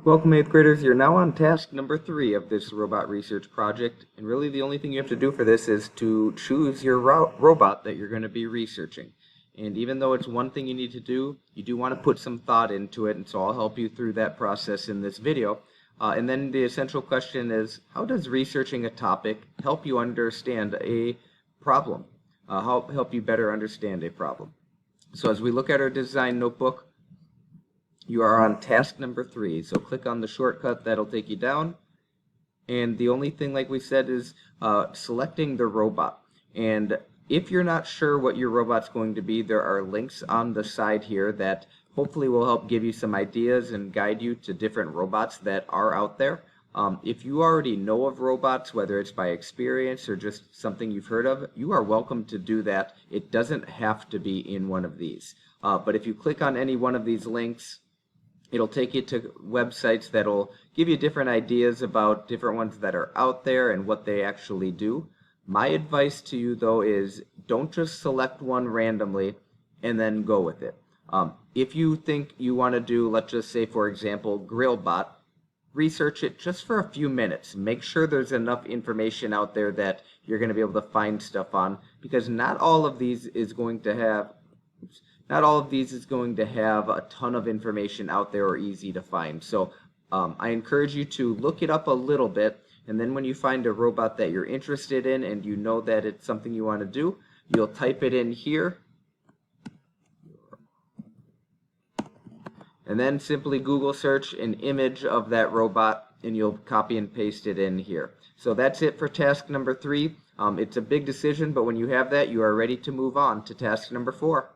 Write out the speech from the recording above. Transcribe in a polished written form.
Welcome 8th graders, you're now on task number 3 of this robot research project, and really the only thing you have to do for this is to choose your robot that you're going to be researching. And even though it's one thing you need to do, you do want to put some thought into it, and so I'll help you through that process in this video. And then the essential question is, how does researching a topic help you understand a problem? Help you better understand a problem? So as we look at our design notebook, you are on task number 3, so click on the shortcut that'll take you down. And the only thing, like we said, is selecting the robot. And if you're not sure what your robot's going to be, there are links on the side here that hopefully will help give you some ideas and guide you to different robots that are out there. If you already know of robots, whether it's by experience or just something you've heard of, you are welcome to do that. It doesn't have to be in one of these. But if you click on any one of these links, it'll take you to websites that'll give you different ideas about different ones that are out there and what they actually do. My advice to you, though, is don't just select one randomly and then go with it. If you think you want to do, let's just say, for example, GrillBot, research it just for a few minutes. Make sure there's enough information out there that you're going to be able to find stuff on, because not all of these is going to have a ton of information out there or easy to find. So I encourage you to look it up a little bit, and then when you find a robot that you're interested in and you know that it's something you want to do, you'll type it in here, and then simply Google search an image of that robot, and you'll copy and paste it in here. So that's it for task number 3. It's a big decision, but when you have that, you are ready to move on to task number 4.